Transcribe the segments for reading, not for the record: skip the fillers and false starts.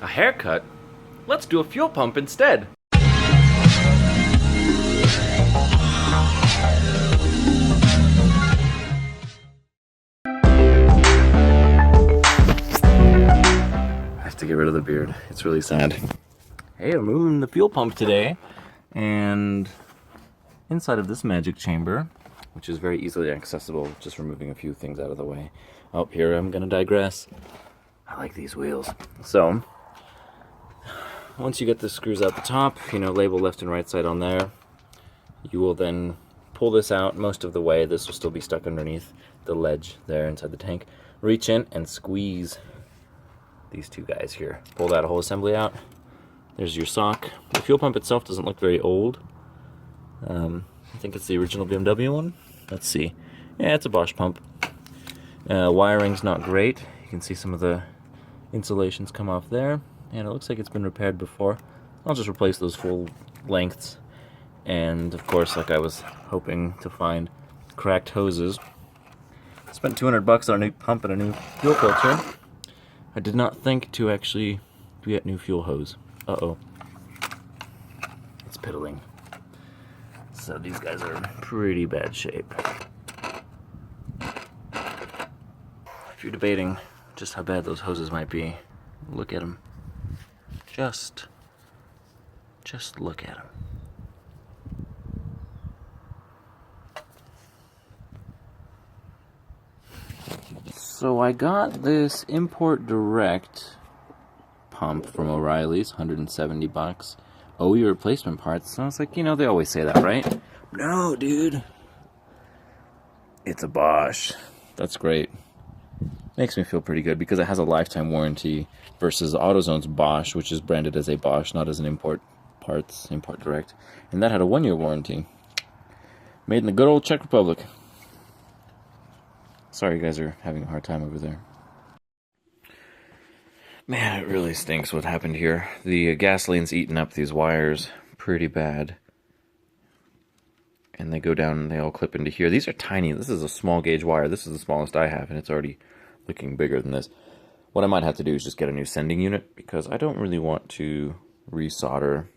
A haircut? Let's do a fuel pump instead. I have to get rid of the beard. It's really sad. Hey, I'm moving the fuel pump today, and inside of this magic chamber, which is very easily accessible, just removing a few things out of the way. Oh, here I'm gonna digress. I like these wheels. So, once you get the screws out the top, label left and right side on there, you will then pull this out most of the way. This will still be stuck underneath the ledge there inside the tank. Reach in and squeeze these two guys here. Pull that whole assembly out. There's your sock. The fuel pump itself doesn't look very old. I think it's the original BMW one. Let's see. Yeah, it's a Bosch pump. Wiring's not great. You can see some of the insulations come off there, and it looks like it's been repaired before. I'll just replace those full lengths, and of course, like I was hoping to find, cracked hoses. Spent $200 on a new pump and a new fuel filter. I did not think to actually get new fuel hose. Uh-oh. It's piddling. So these guys are in pretty bad shape. If you're debating just how bad those hoses might be, look at them. Just look at them. So I got this import direct pump from O'Reilly's, $170. Oh, your replacement parts. So I was like, they always say that, right? No, dude. It's a Bosch. That's great. Makes me feel pretty good because it has a lifetime warranty versus AutoZone's Bosch, which is branded as a Bosch, not as an import direct. And that had a 1-year warranty. Made in the good old Czech Republic. Sorry you guys are having a hard time over there. Man, it really stinks what happened here. The gasoline's eaten up these wires pretty bad. And they go down and they all clip into here. These are tiny. This is a small gauge wire. This is the smallest I have, and it's already looking bigger than this. What I might have to do is just get a new sending unit, because I don't really want to resolder.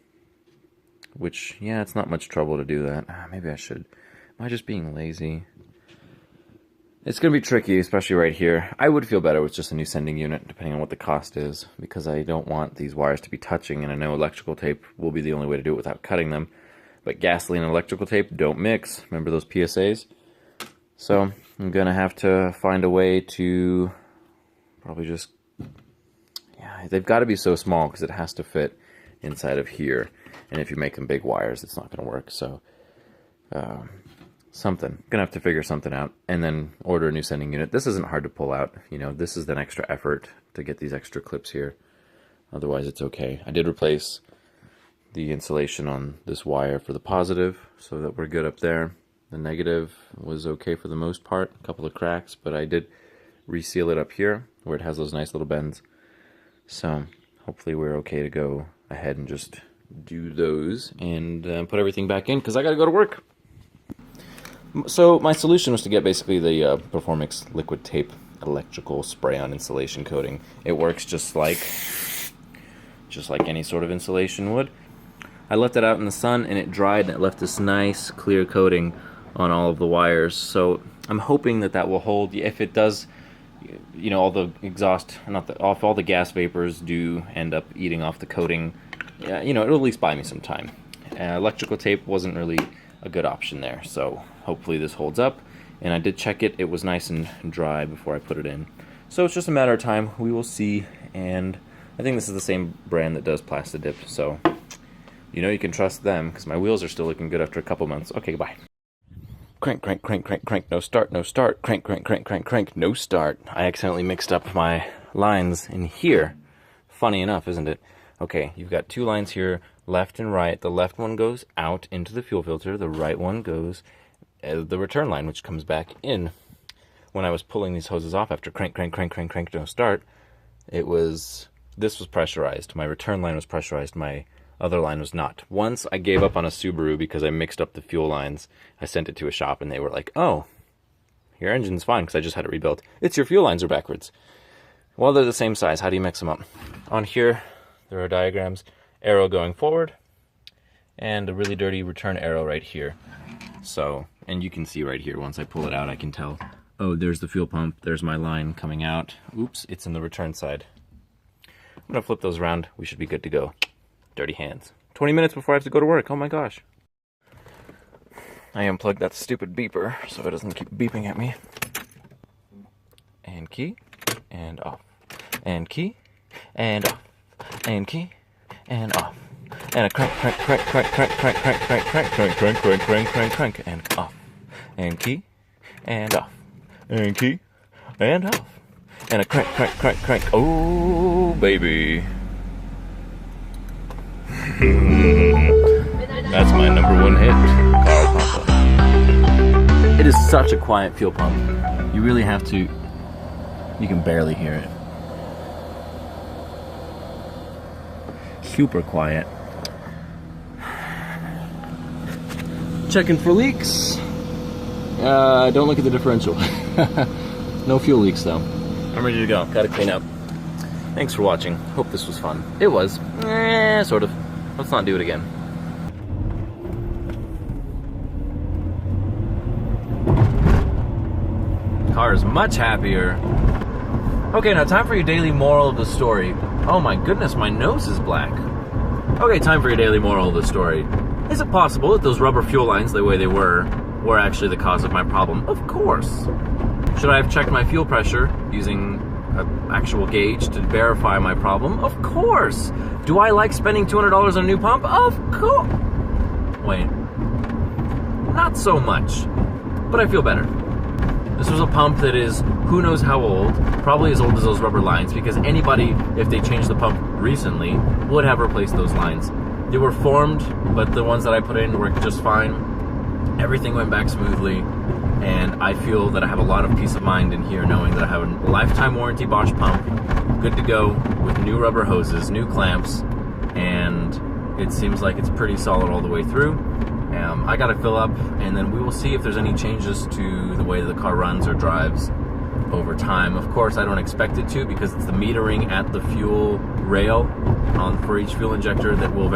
Which, yeah, it's not much trouble to do that. Maybe I should. Am I just being lazy? It's going to be tricky, especially right here. I would feel better with just a new sending unit, depending on what the cost is, because I don't want these wires to be touching, and I know electrical tape will be the only way to do it without cutting them. But gasoline and electrical tape don't mix. Remember those PSAs? So I'm going to have to find a way to probably just... Yeah, they've got to be so small because it has to fit inside of here. And if you make them big wires, it's not going to work. So... something. Gonna have to figure something out and then order a new sending unit. This isn't hard to pull out. This is an extra effort to get these extra clips here. Otherwise, it's okay. I did replace the insulation on this wire for the positive so that we're good up there. The negative was okay for the most part. A couple of cracks, but I did reseal it up here where it has those nice little bends. So hopefully we're okay to go ahead and just do those and put everything back in because I gotta go to work. So my solution was to get basically the Performix liquid tape electrical spray-on insulation coating. It works just like any sort of insulation would. I left it out in the sun and it dried and it left this nice clear coating on all of the wires. So I'm hoping that will hold. If it does, all the exhaust, all the gas vapors do end up eating off the coating. Yeah, it'll at least buy me some time. Electrical tape wasn't really a good option there, so hopefully this holds up. And I did check it. It was nice and dry before I put it in. So it's just a matter of time. We will see. And I think this is the same brand that does Plastidip, so you can trust them because my wheels are still looking good after a couple months. Okay, bye. Crank, crank, crank, crank, crank, no start, no start. Crank, crank, crank, crank, crank, no start. I accidentally mixed up my lines in here. Funny enough, isn't it? Okay, you've got two lines here, left and right. The left one goes out into the fuel filter. The right one goes the return line, which comes back in. When I was pulling these hoses off after crank, crank, crank, crank, crank, no start, this was pressurized. My return line was pressurized. My other line was not. Once I gave up on a Subaru because I mixed up the fuel lines. I sent it to a shop and they were like, oh, your engine's fine because I just had it rebuilt. It's your fuel lines are backwards. Well, they're the same size. How do you mix them up? On here, There are diagrams, arrow going forward, and a really dirty return arrow right here. So, and you can see right here, once I pull it out, I can tell, oh, there's the fuel pump, there's my line coming out. Oops, it's in the return side. I'm gonna flip those around, we should be good to go. Dirty hands. 20 minutes before I have to go to work, oh my gosh. I unplugged that stupid beeper so it doesn't keep beeping at me. And key, and off. And key, and off. And key, and off. And a crank, crank, crank, crank, crank, crank, crank, crank, crank, crank, crank, crank, crank, crank, crank, and off. And key, and off. And key, and off. And a crank, crank, crank, crank. Oh, baby. That's my #1 hit, Carl Poppa. It is such a quiet fuel pump. You really have to, you can barely hear it. Super quiet. Checking for leaks. Don't look at the differential. No fuel leaks though. I'm ready to go. Gotta clean up. Thanks for watching. Hope this was fun. It was. Sort of. Let's not do it again. Car is much happier. Okay, now time for your daily moral of the story. Oh my goodness, my nose is black. Okay, time for your daily moral of the story. Is it possible that those rubber fuel lines, the way they were actually the cause of my problem? Of course. Should I have checked my fuel pressure using an actual gauge to verify my problem? Of course. Do I like spending $200 on a new pump? Of course. Wait. Not so much. But I feel better. This was a pump that is who knows how old, probably as old as those rubber lines, because anybody, if they changed the pump recently, would have replaced those lines. They were formed, but the ones that I put in worked just fine. Everything went back smoothly, and I feel that I have a lot of peace of mind in here knowing that I have a lifetime warranty Bosch pump, good to go, with new rubber hoses, new clamps, and it seems like it's pretty solid all the way through. I gotta fill up, and then we will see if there's any changes to the way the car runs or drives over time. Of course, I don't expect it to, because it's the metering at the fuel rail for each fuel injector that will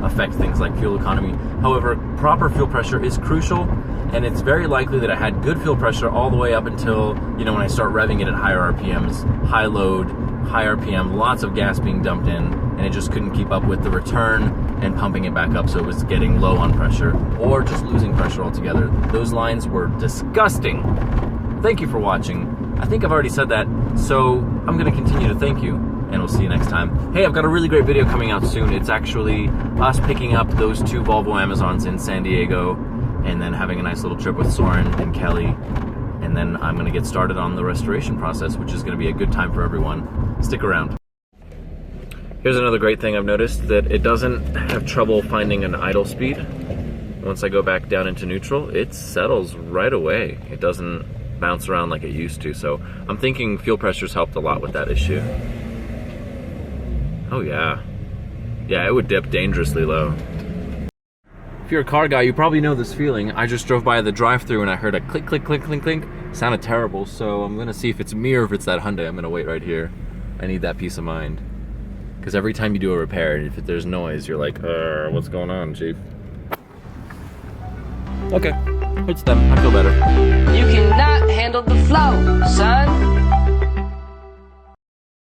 affect things like fuel economy. However, proper fuel pressure is crucial, and it's very likely that I had good fuel pressure all the way up until, you know, when I start revving it at higher RPMs, high load, high RPM, lots of gas being dumped in, and it just couldn't keep up with the return and pumping it back up, so it was getting low on pressure or just losing pressure altogether. Those lines were disgusting. Thank you for watching. I think I've already said that, so I'm going to continue to thank you, and we'll see you next time. Hey, I've got a really great video coming out soon. It's actually us picking up those 2 Volvo Amazons in San Diego and then having a nice little trip with Soren and Kelly, and then I'm going to get started on the restoration process, which is going to be a good time for everyone. Stick around. Here's another great thing I've noticed, that it doesn't have trouble finding an idle speed. Once I go back down into neutral, it settles right away. It doesn't bounce around like it used to, so I'm thinking fuel pressure's helped a lot with that issue. Oh yeah. Yeah, it would dip dangerously low. If you're a car guy, you probably know this feeling. I just drove by the drive-thru and I heard a click, click, click, click, click. Sounded terrible, so I'm gonna see if it's me or if it's that Hyundai. I'm gonna wait right here. I need that peace of mind. Because every time you do a repair, if there's noise, you're like, what's going on, Chief? Okay, it's them. I feel better. You cannot handle the flow, son.